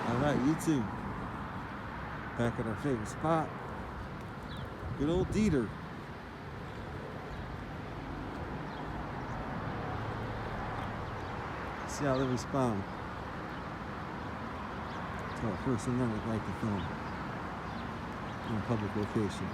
Alright, you too. Back at our favorite spot. Good old DETR. See how they respond. It's our First Amendment right to film in a public location.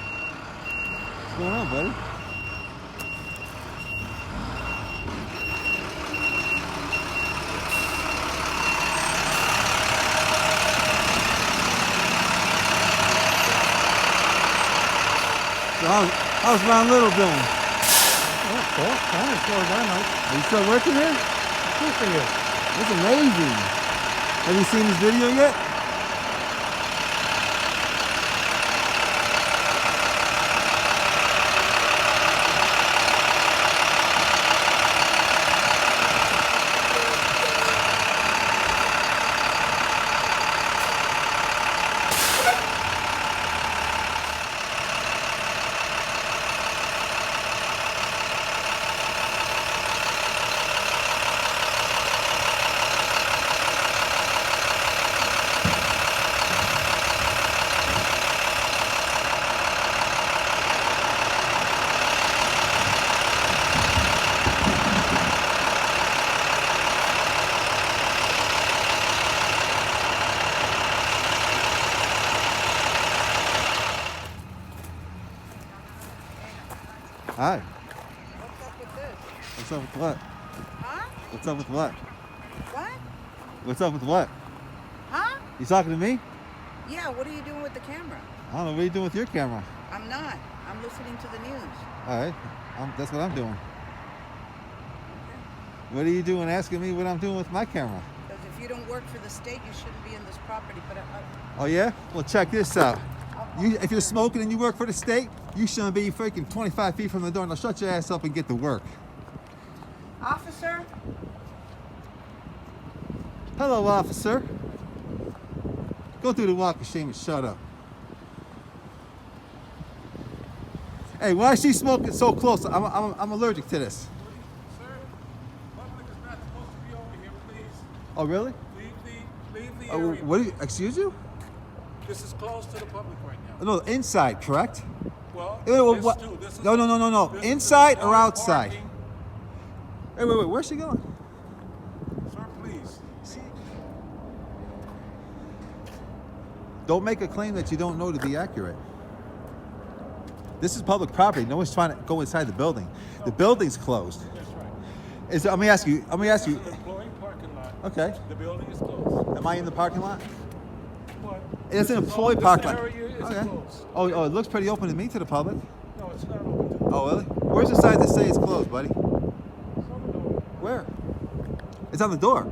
What's going on, buddy? So how's Ron Little doing? Cool. Fine, as far as I know. Are you still working here? Of course he is. That's amazing. Have you seen this video yet? Hi. What's up with this? What's up with what? Huh? What's up with what? What? What's up with what? Huh? You talking to me? Yeah, what are you doing with the camera? I don't know. What are you doing with your camera? I'm not. I'm listening to the news. All right. That's what I'm doing. What are you doing asking me what I'm doing with my camera? Because if you don't work for the state, you shouldn't be in this property. But Oh, yeah? Well, check this out. If you're smoking and you work for the state, you shouldn't be freaking 25 feet from the door. Now shut your ass up and get to work. Officer? Hello, officer. Go through the walk of shame and shut up. Hey, why is she smoking so close? I'm allergic to this. Sir, public is not supposed to be over here, please. Oh, really? Leave the area. What? Excuse you? This is closed to the public right now. No, inside, correct? Well, Wait, this too. This is No. this is Inside the or outside? parking. Hey, wait. Where's she going? Sir, please. Don't make a claim that you don't know to be accurate. This is public property. No one's trying to go inside the building. The building's closed. That's right. Let me ask you. This is an employee parking lot. Okay. The building is closed. Am I in the parking lot? But It's an this employee this parking lot. area is Okay. closed. Oh, it looks pretty open to me to the public. No, it's not open to Oh, really? Where's the sign that says it's closed, buddy? It's on the door. Where? It's on the door.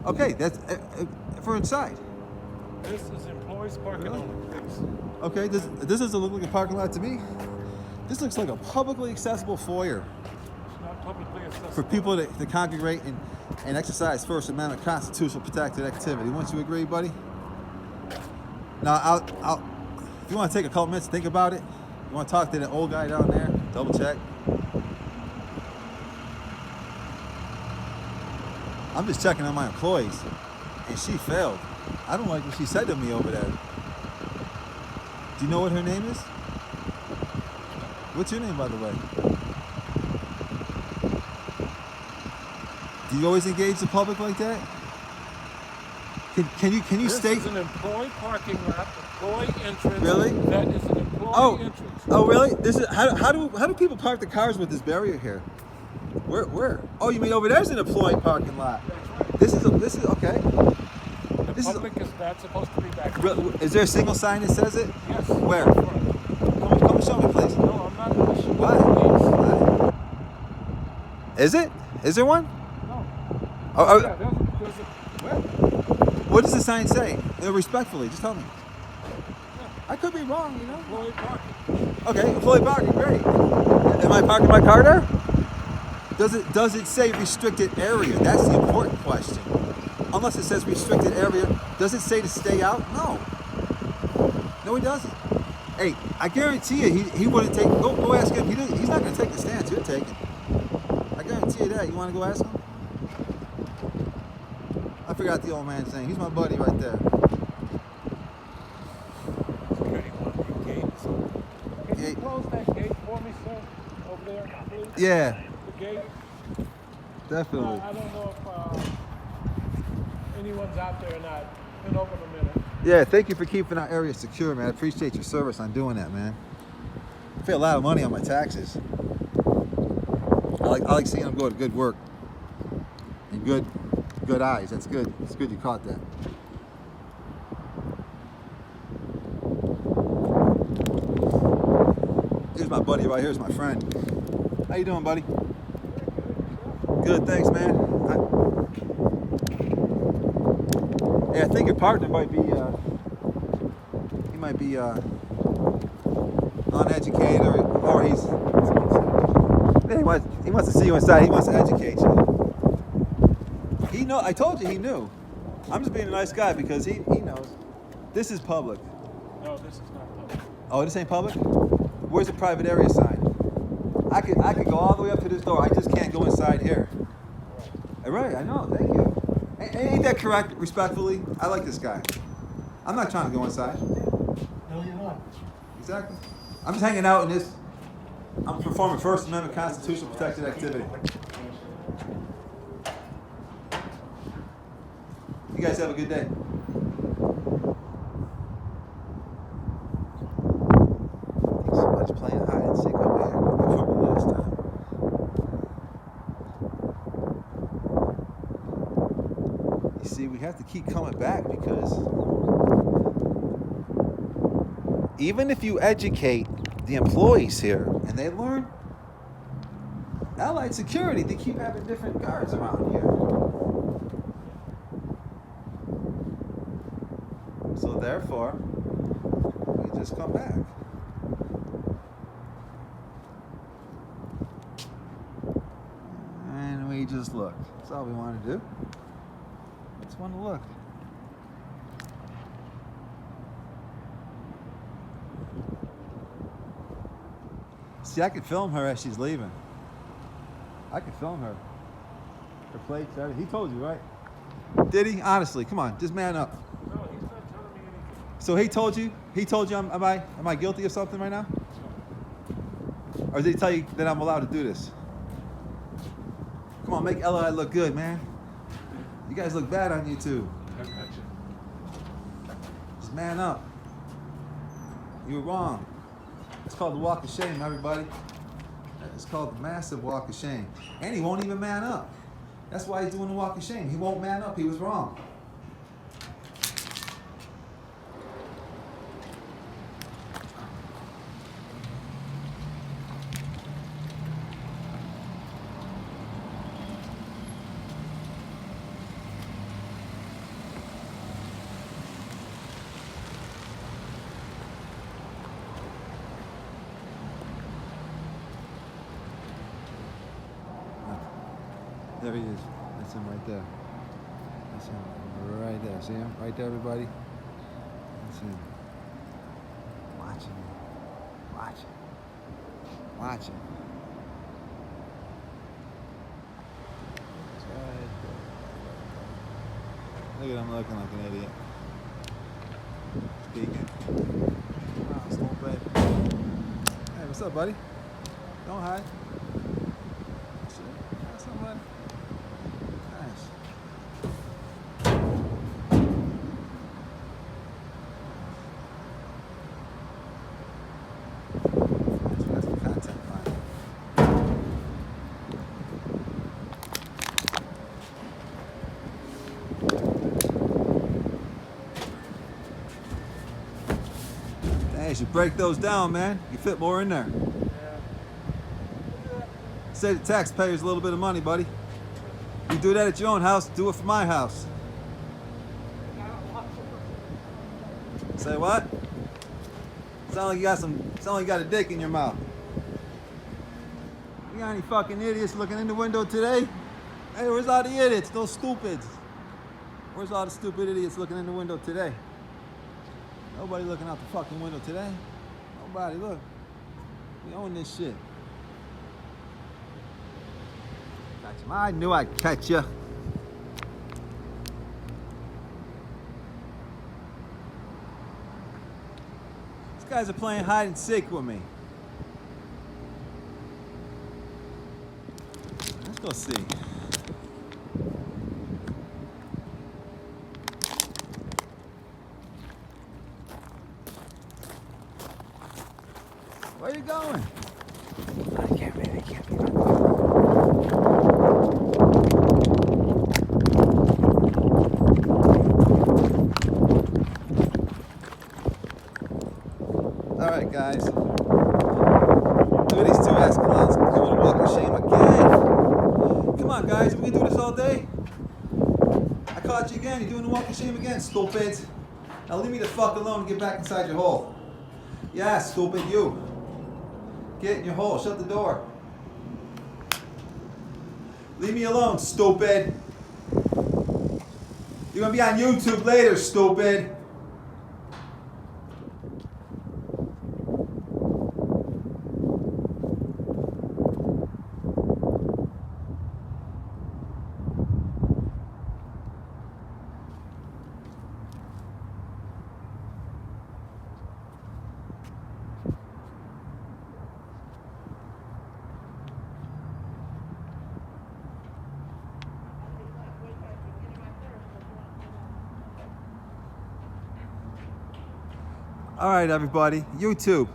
Okay, that's for inside. This is employees parking Really? only, please. Okay, this doesn't look like a parking lot to me. This looks like a publicly accessible foyer It's not publicly accessible. for people to congregate and exercise First Amendment constitutional protected activity. Wouldn't you agree, buddy? Now, I'll. If you want to take a couple minutes to think about it, you want to talk to the old guy down there, double check. I'm just checking on my employees, and she failed. I don't like what she said to me over there. Do you know what her name is? What's your name, by the way? Do you always engage the public like that? Can you This state? is an employee parking lot, employee entrance. Really? That is an employee entrance. Oh, really? This is how do people park the cars with this barrier here? Where? Oh, you mean over there's an employee parking lot? This is okay. The This is- public is not supposed to be back there. Is there a single sign that says it? Yes. Where? Up front. Come show me, please. No, I'm not going to show Why? you. Why? Is it? Is there one? No. Oh, Yeah, there's a, what does the sign say? Respectfully, just tell me. I could be wrong, you know. employee parking. Okay, employee parking, great. Am I parking my car there? Does it say restricted area? That's the important question. Unless it says restricted area, does it say to stay out? No. No, he doesn't. Hey, I guarantee you, he wouldn't take. Go ask him. He's not going to take the stance you're taking. I guarantee you that. You want to go ask him? I forgot the old man's name. He's my buddy right there. Security one, the gate is open. Can Yeah. you close that gate for me, sir? Over there, please? Yeah, The gate. definitely. I don't know if anyone's out there or not. Been open a minute. Yeah, thank you for keeping our area secure, man. I appreciate your service on doing that, man. I pay a lot of money on my taxes. I like seeing them go to good work and good eyes. That's good. It's good you caught that. Here's my buddy right here. Here's my friend. How you doing, buddy? Good, thanks, man. I think your partner might be, he might be uneducated or he's, he wants to see you inside. He wants to educate you. I told you he knew. I'm just being a nice guy because he knows. This is public. No, this is not public. Oh, this ain't public? Where's the private area sign? I could go all the way up to this door. I just can't go inside here. Right, I know. Thank you. Ain't that correct, respectfully? I like this guy. I'm not trying to go inside. No, you're not. Exactly. I'm just hanging out in this. I'm performing First Amendment constitutional protected activity. You guys have a good day. I think somebody's playing hide and seek over here before me last time. You see, we have to keep coming back because even if you educate the employees here and they learn Allied Security, they keep having different guards around here. So therefore, we just come back. And we just look. That's all we want to do. Just want to look. See, I could film her as she's leaving. I could film her. Her plates, everything. He told you, right? Did he? Honestly, come on, just man up. No, he's not telling me anything. So he told you? He told you am I guilty of something right now? Or did he tell you that I'm allowed to do this? Come on, make LI look good, man. You guys look bad on YouTube. I got you. Just man up. You were wrong. It's called the walk of shame, everybody. It's called the massive walk of shame. And he won't even man up. That's why he's doing the walk of shame. He won't man up. He was wrong. There he is. That's him right there. That's him right there. See him? Right there, everybody? That's him. Watching me. Watching. Watching. Look at him looking like an idiot. Speaking. Wow, stupid. Hey, what's up, buddy? Don't hide. Shit. What's up, buddy? Nice. We got some content finally. Hey, you should break those down, man. You fit more in there. Save the taxpayers a little bit of money, buddy. You do that at your own house, do it for my house. Say what? Sound like you got a dick in your mouth. You got any fucking idiots looking in the window today? Hey, where's all the idiots? Those stupids. Where's all the stupid idiots looking in the window today? Nobody looking out the fucking window today. Nobody, look. We own this shit. Got you. I knew I'd catch you. These guys are playing hide and seek with me. Let's go see. Where you going? I can't be. All right, guys. Look at these two ass clowns doing a walk of shame again. Come on, guys. We can do this all day. I caught you again. You're doing the walk of shame again, stupid. Now leave me the fuck alone and get back inside your hole. Yeah, stupid, you. Get in your hole. Shut the door. Leave me alone, stupid. You're gonna be on YouTube later, stupid. All right, everybody, YouTube.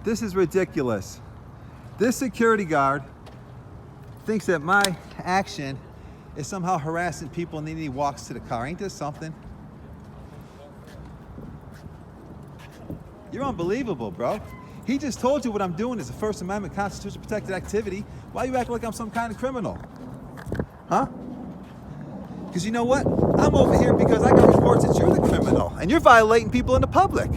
This is ridiculous. This security guard thinks that my action is somehow harassing people and then he walks to the car. Ain't this something? You're unbelievable, bro. He just told you what I'm doing is a First Amendment constitution protected activity. Why you act like I'm some kind of criminal? Huh? Because you know what? I'm over here because I got reports that you're the criminal and you're violating people in the public.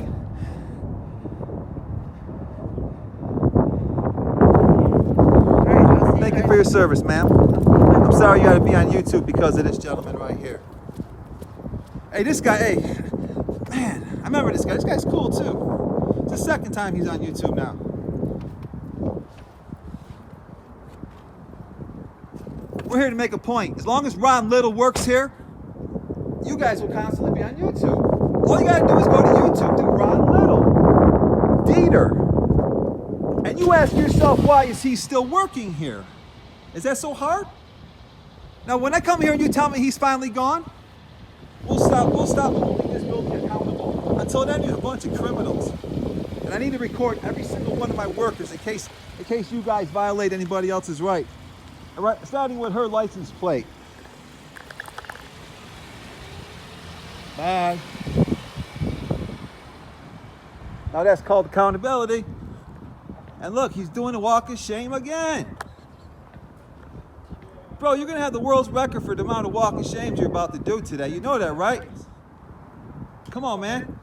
Thank you for your service, ma'am. I'm sorry you had to be on YouTube because of this gentleman right here. Hey, this guy, hey, man, I remember this guy. This guy's cool too. It's the second time he's on YouTube now. We're here to make a point. As long as Ron Little works here, you guys will constantly be on YouTube. All you gotta do is go to YouTube, do Ron Little, DETR. And you ask yourself, why is he still working here? Is that so hard? Now, when I come here and you tell me he's finally gone, we'll stop holding this building accountable. Until then, you're a bunch of criminals. And I need to record every single one of my workers in case you guys violate anybody else's right. All right, starting with her license plate. Bye. Now that's called accountability. And look, he's doing a walk of shame again. Bro, you're gonna have the world's record for the amount of walk of shames you're about to do today. You know that, right? Come on, man.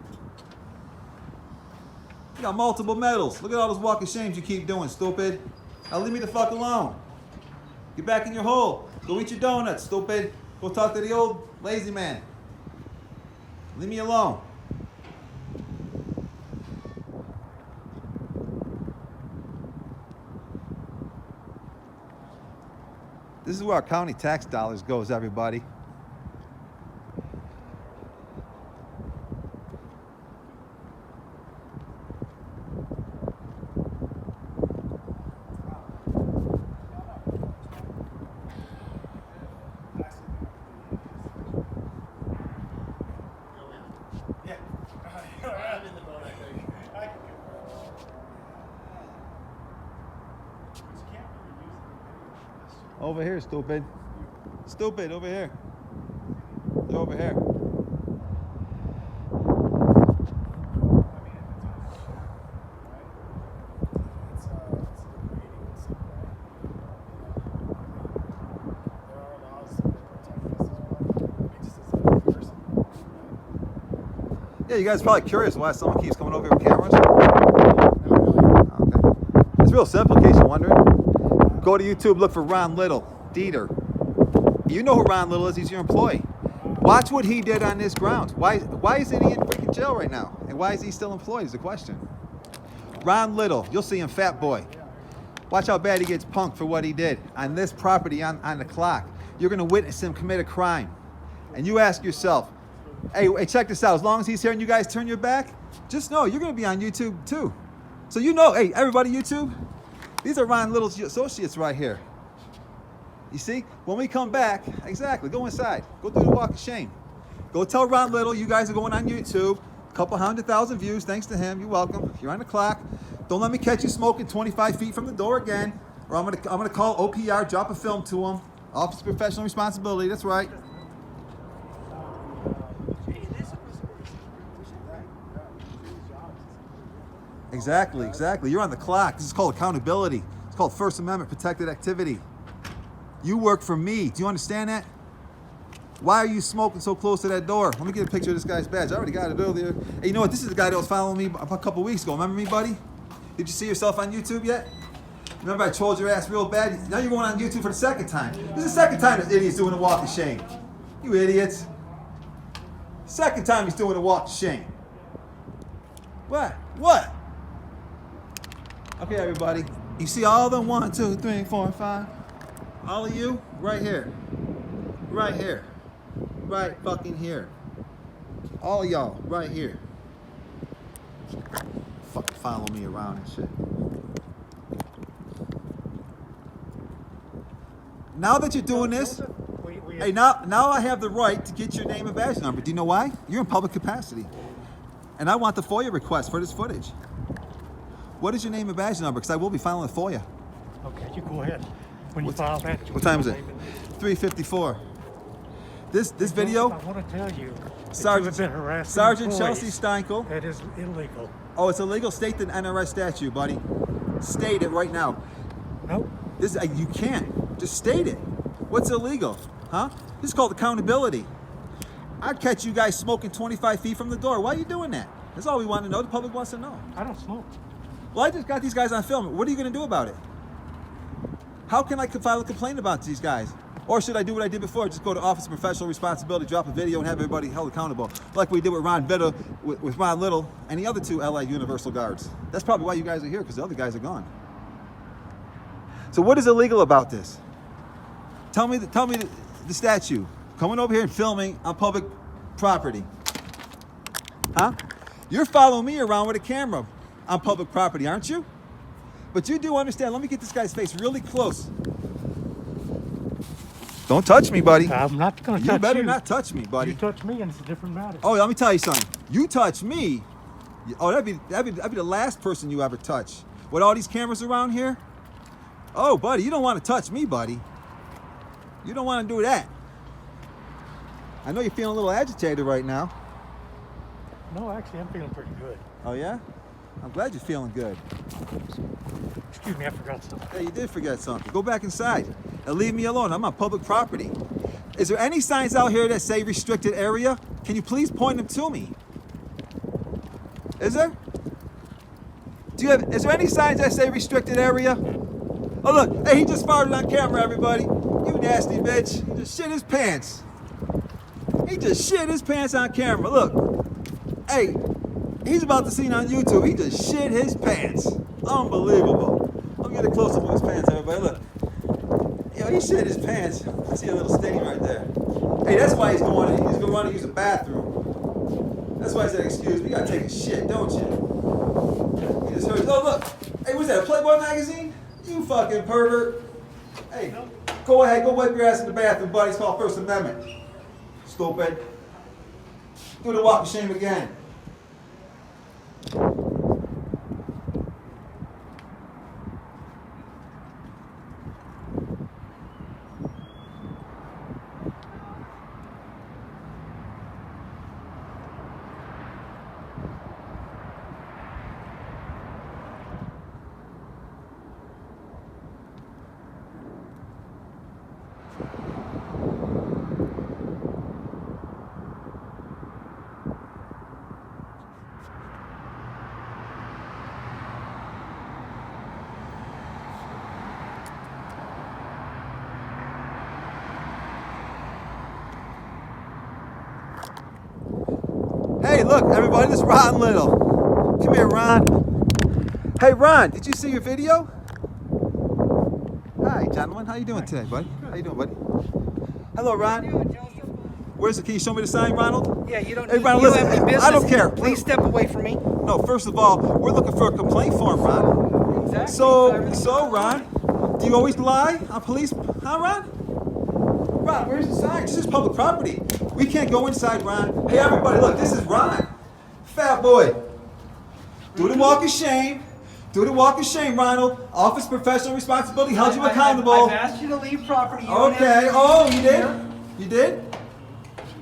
You got multiple medals. Look at all those walk of shames you keep doing, stupid. Now leave me the fuck alone. Get back in your hole. Go eat your donuts, stupid. Go talk to the old lazy man. Leave me alone. This is where our county tax dollars goes, everybody. Over here, stupid. Stupid, over here. They're over here. Yeah, you guys are probably curious why someone keeps coming over here with cameras. Okay. It's real simple in case you're wondering. Go to YouTube, look for Ron Little, DETR. You know who Ron Little is, he's your employee. Watch what he did on this ground. Why isn't he in freaking jail right now? And why is he still employed is the question. Ron Little, you'll see him, FatBoy. Watch how bad he gets punked for what he did on this property on the clock. You're gonna witness him commit a crime. And you ask yourself, hey, check this out, as long as he's here and you guys turn your back, just know you're gonna be on YouTube too. So you know, hey, everybody YouTube, these are Ron Little's associates right here. You see, when we come back, exactly, go inside, go do the walk of shame. Go tell Ron Little you guys are going on YouTube, a couple 100,000 views, thanks to him, you're welcome, you're on the clock. Don't let me catch you smoking 25 feet from the door again, or I'm gonna call OPR, drop a film to him. Office of Professional Responsibility, that's right. Exactly, exactly. You're on the clock. This is called accountability. It's called First Amendment protected activity. You work for me. Do you understand that? Why are you smoking so close to that door? Let me get a picture of this guy's badge. I already got it earlier. Hey, you know what? This is the guy that was following me a couple weeks ago. Remember me, buddy? Did you see yourself on YouTube yet? Remember I trolled your ass real bad? Now you're going on YouTube for the second time. This is the second time this idiot's doing a walk of shame. You idiots. Second time he's doing a walk of shame. What? What? Okay, everybody. You see all the 1, 2, 3, 4, 5? All of you, right here. Right here. Right fucking here. All of y'all, right here. Fucking follow me around and shit. Now that you're doing this, hey, now I have the right to get your name and badge number. Do you know why? You're in public capacity. And I want the FOIA request for this footage. What is your name and badge number? Because I will be filing a FOIA. Okay, you go ahead. When you file that. What time is it? 3:54. This video. I want to tell you. Sergeant Chelsea Steinkel. That is illegal. Oh, it's illegal. State the NRS statute, buddy. State it right now. Nope. This you can't. Just state it. What's illegal? Huh? This is called accountability. I'd catch you guys smoking 25 feet from the door. Why are you doing that? That's all we want to know. The public wants to know. I don't smoke. Well, I just got these guys on film. What are you going to do about it? How can I file a complaint about these guys? Or should I do what I did before? Just go to Office of Professional Responsibility, drop a video, and have everybody held accountable, like we did with Ron Little, and the other 2 LA Universal Guards. That's probably why you guys are here, because the other guys are gone. So what is illegal about this? Tell me the statute. Coming over here and filming on public property. Huh? You're following me around with a camera on public property, aren't you? But you do understand. Let me get this guy's face really close. Don't touch me, buddy. I'm not going to touch you. You better not touch me, buddy. You touch me and it's a different matter. Oh, let me tell you something. You touch me. Oh, that'd be the last person you ever touch. With all these cameras around here. Oh, buddy, you don't want to touch me, buddy. You don't want to do that. I know you're feeling a little agitated right now. No, actually, I'm feeling pretty good. Oh, yeah? I'm glad you're feeling good. Excuse me, I forgot something. Hey, you did forget something. Go back inside and leave me alone. I'm on public property. Is there any signs out here that say restricted area? Can you please point them to me? Is there? Is there any signs that say restricted area? Oh, look. Hey, he just farted on camera, everybody. You nasty bitch. He just shit his pants. He just shit his pants on camera. Look. Hey, he's about to see it on YouTube. He just shit his pants. Unbelievable. Let me get a close-up of his pants, everybody. Look. Yo, he shit his pants. I see a little stain right there. Hey, that's why he's going to use a bathroom. That's why I said, excuse me, you gotta take a shit, don't you? He just heard, oh look. Hey, what's that, a Playboy magazine? You fucking pervert. Hey, go ahead, go wipe your ass in the bathroom, buddy. It's called First Amendment. Stupid. Do the walk of shame again. Hey, look, everybody, this is Ron Little. Come here, Ron. Hey, Ron, did you see your video? Hi, gentlemen. How you doing today, buddy? How you doing, buddy? Hello, Ron. Where's the key? Show me the sign, Ronald? Yeah, you don't, Hey, Ron, you listen, have any business. I don't care. Please step away from me. No, first of all, we're looking for a complaint form, Ron. Exactly. So, Ron, do you always lie on police? Huh, Ron? Ron, where's the sign? This is public property. We can't go inside, Ron. Hey, everybody, look, this is Ron. FatBoy. Do the walk of shame. Do the walk of shame, Ronald. Office professional responsibility held you accountable. I've asked you to leave property. You don't Okay. have to Oh, you leave did? here. You did?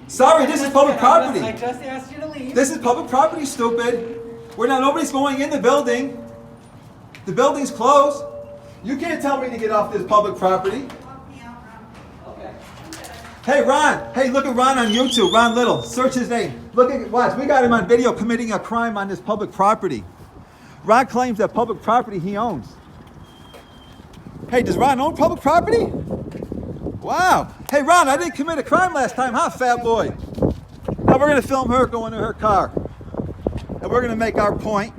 Sorry, this is public property. I just asked you to leave. This is public property, stupid. Nobody's going in the building. The building's closed. You can't tell me to get off this public property. Hey, Ron. Hey, look at Ron on YouTube. Ron Little. Search his name. Watch. We got him on video committing a crime on this public property. Ron claims that public property he owns. Hey, does Ron own public property? Wow. Hey, Ron, I didn't commit a crime last time, huh, FatBoy? Now we're going to film her going to her car. And we're going to make our point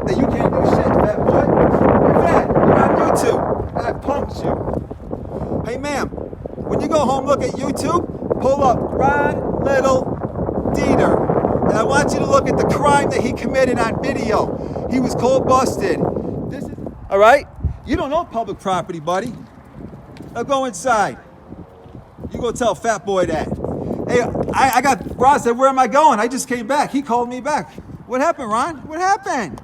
that you can't do shit, FatBoy. You're fat. You're on YouTube. And I punked you. Hey, ma'am, when you go home, look at YouTube, pull up Ron Little DETR. And I want you to look at the crime that he committed on video. He was cold busted. All right? You don't own public property, buddy. Now go inside. You go tell FatBoy that. Hey, I got, Ron said, where am I going? I just came back. He called me back. What happened, Ron? What happened?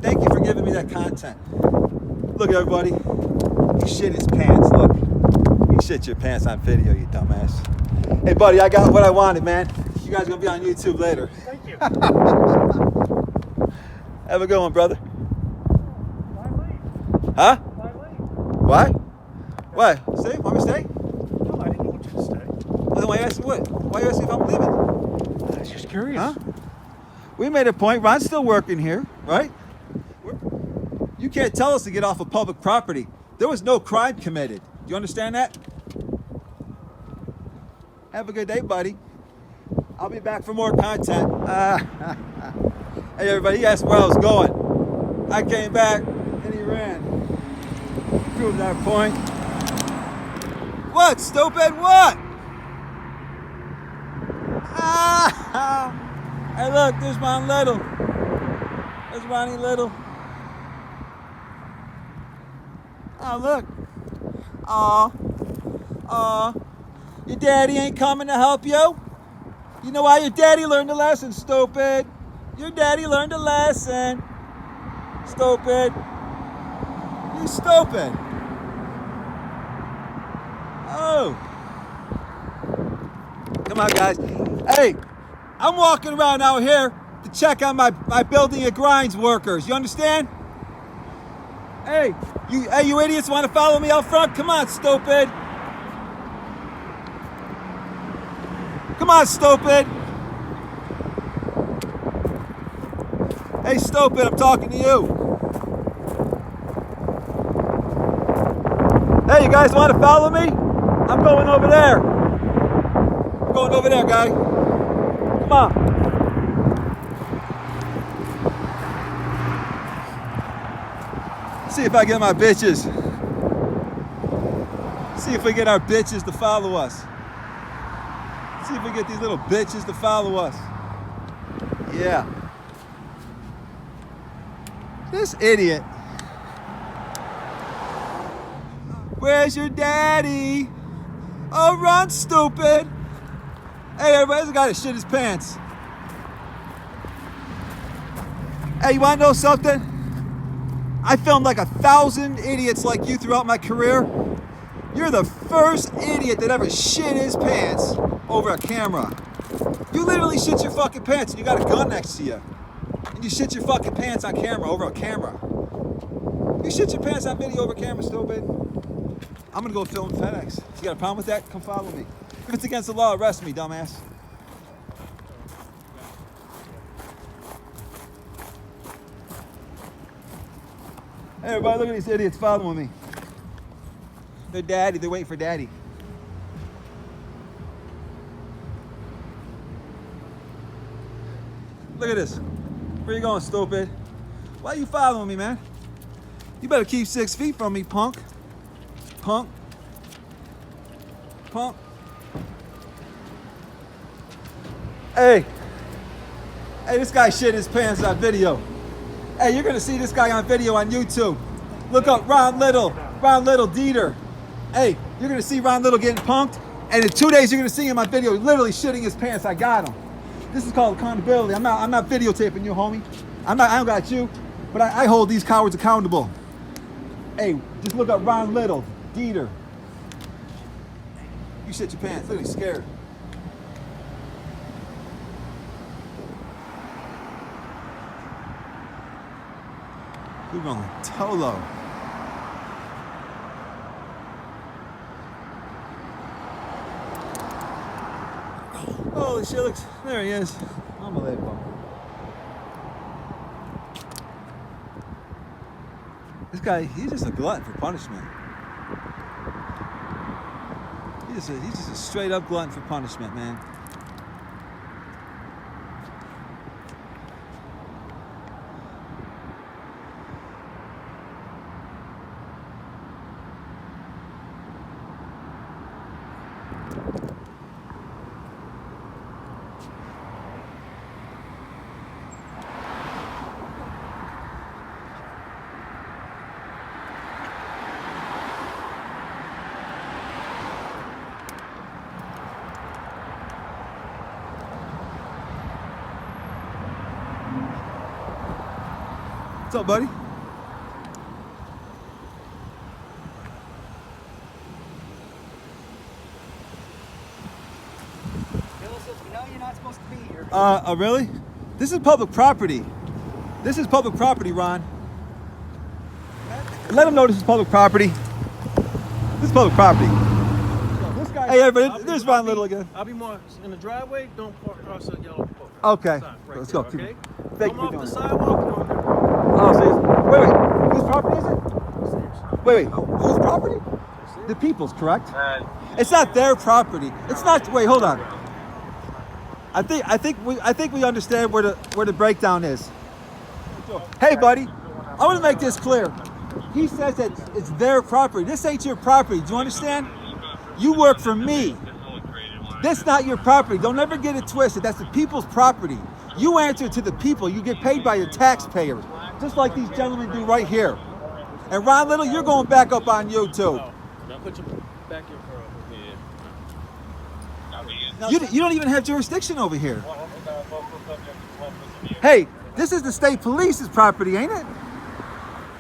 Thank you for giving me that content. Look, everybody. He shit his pants. Look. You shit your pants on video, you dumbass. Hey, buddy, I got what I wanted, man. You guys are going to be on YouTube later. Thank you. Have a good one, brother. Why leave? Huh? Why leave? What? What? Stay? Want me to stay? No, I didn't want you to stay. Well, then why you asking what? Why you asking if I'm leaving? I was just curious. Huh? We made a point. Ron's still working here, right? You can't tell us to get off of public property. There was no crime committed. Do you understand that? Have a good day, buddy. I'll be back for more content. Hey, everybody, he asked where I was going. I came back, and he ran. Proved our point. What, stupid? What? Hey, look, there's Ron Little. There's Ronnie Little. Oh, look. Aw. Your daddy ain't coming to help you? You know why? Your daddy learned a lesson, stupid. Your daddy learned a lesson. Stupid. You stupid. Oh. Come on, guys. Hey, I'm walking around out here to check on my building at grinds workers. You understand? Hey, you idiots want to follow me out front? Come on, stupid. Come on, stupid. Hey, stupid, I'm talking to you. Hey, you guys want to follow me? I'm going over there. I'm going over there, guy. Come on. See if I get my bitches. See if we get our bitches to follow us. See if we get these little bitches to follow us. Yeah. This idiot. Where's your daddy? Oh, run, stupid. Hey, everybody, there's a guy that shit his pants. Hey, you wanna know something? I filmed like 1,000 idiots like you throughout my career. You're the first idiot that ever shit his pants over a camera. You literally shit your fucking pants and you got a gun next to you. And you shit your fucking pants on camera over a camera. You shit your pants on video over camera, stupid. I'm gonna go film FedEx. If you got a problem with that, come follow me. If it's against the law, arrest me, dumbass. Hey everybody, look at these idiots following me. They're daddy, they're waiting for daddy. Look at this. Where you going, stupid? Why are you following me, man? You better keep 6 feet from me, punk. Punk. Punk. Hey. Hey, this guy shit his pants on video. Hey, you're gonna see this guy on video on YouTube. Look up Ron Little DETR. Hey, you're gonna see Ron Little getting punked, and in 2 days you're gonna see him on video literally shitting his pants. I got him. This is called accountability. I'm not videotaping you, homie. I don't got you, but I hold these cowards accountable. Hey, just look up Ron Little DETR. You shit your pants, literally scared. We're going Tolo. Holy shit, looks, there he is. Unbelievable. This guy, he's just a glutton for punishment. He's just a straight up glutton for punishment, man. What's up, buddy? You know you're not supposed to be here. Really? This is public property. This is public property, Ron. Let them know this is public property. This is public property. This guy. Hey, everybody, there's Ron Little again. I'll be more in the driveway. Don't park across the yellow post. Okay, Right let's there, go. okay? Thank Come you for off the doing that. sidewalk. Oh, so wait, whose property is it? Wait, whose property? The people's, correct? It's not their property. It's not. Wait, hold on. I think we understand where the breakdown is. Hey, buddy, I want to make this clear. He says that it's their property. This ain't your property. Do you understand? You work for me. This not your property. Don't ever get it twisted. That's the people's property. You answer to the people. You get paid by the taxpayers, just like these gentlemen do right here. And Ron Little, you're going back up on YouTube. Now put your back in front of me. You don't even have jurisdiction over here. Hey, this is the state police's property, ain't it?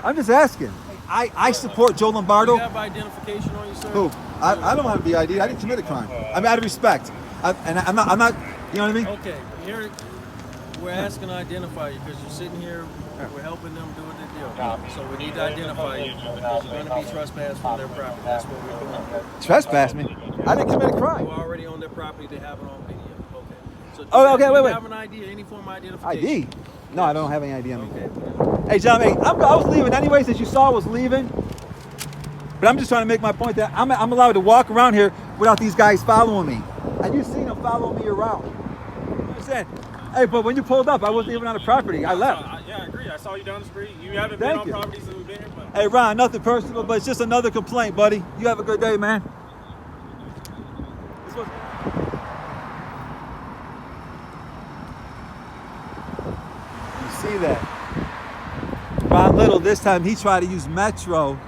I'm just asking. I support Joe Lombardo. Do you have identification on you, sir? Who? I don't have the ID. I didn't commit a crime. I mean, out of respect. I'm not. You know what I mean? Okay, here we're asking to identify you because you're sitting here. We're helping them do their deal. So we need to identify you because you're going to be trespassed from their property. That's what we're doing. Trespass me? I didn't commit a crime. You're already on their property. They have it on video. Okay. So Okay, do wait. you have an ID, any form of identification? ID? No, I don't have any ID on me. Okay. Hey, John, hey, I was leaving anyways, as you saw, I was leaving. But I'm just trying to make my point that I'm allowed to walk around here without these guys following me. And you've seen them follow me around. You understand? Hey, but when you pulled up, I wasn't even on the property. I left. Yeah, I agree. I saw you down the street. You haven't Thank been you. on property since we've been here, but Hey, Ron, nothing personal, but it's just another complaint, buddy. You have a good day, man. This was. You see that? Ron Little, this time he tried to use Metro.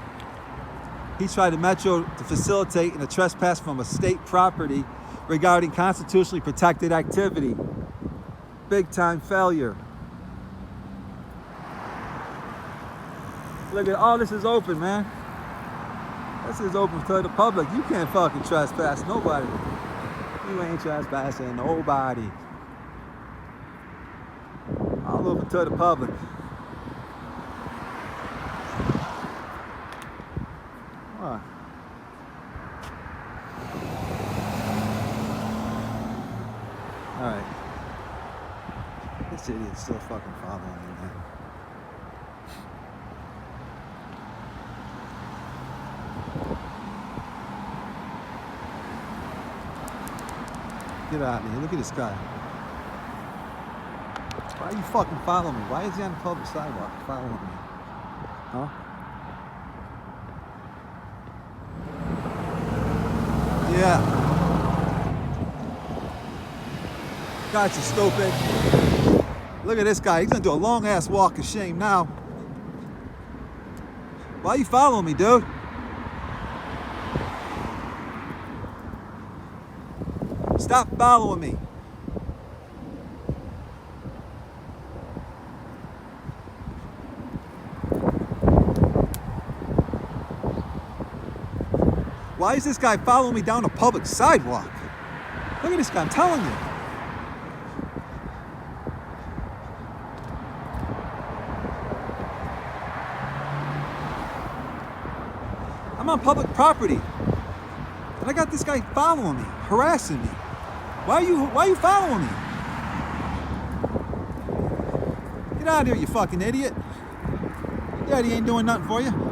He tried to Metro to facilitate a trespass from a state property regarding constitutionally protected activity. Big time failure. Look at all this is open, man. This is open to the public. You can't fucking trespass nobody. You ain't trespassing nobody. All open to the public. What? Alright. This idiot's still fucking following me, man. Get out of here. Look at this guy. Why are you fucking following me? Why is he on the public sidewalk following me? Huh? Yeah. Gotcha, stupid. Look at this guy. He's gonna do a long ass walk of shame now. Why are you following me, dude? Stop following me. Why is this guy following me down a public sidewalk? Look at this guy, I'm telling you. I'm on public property. And I got this guy following me, harassing me. Why are you following me? Get out of here, you fucking idiot. Daddy ain't doing nothing for you.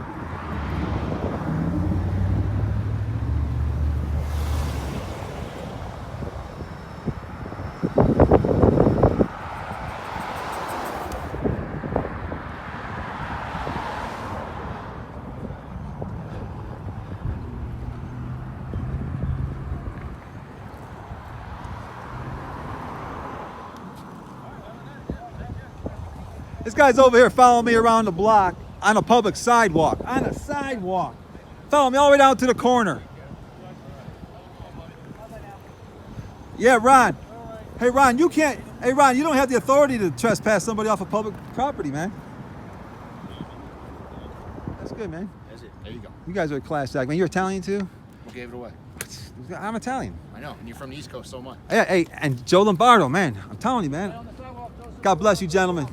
This guy's over here following me around the block on a public sidewalk. On a sidewalk. Follow me all the way down to the corner. Yeah, Ron. Hey, Ron, you can't. Hey, Ron, you don't have the authority to trespass somebody off of public property, man. That's good, man. That's it. There you go. You guys are a class act, man. You're Italian too? Who gave it away? I'm Italian. I know, and you're from the East Coast so much. Hey, and Joe Lombardo, man. I'm telling you, man. God bless you, gentlemen.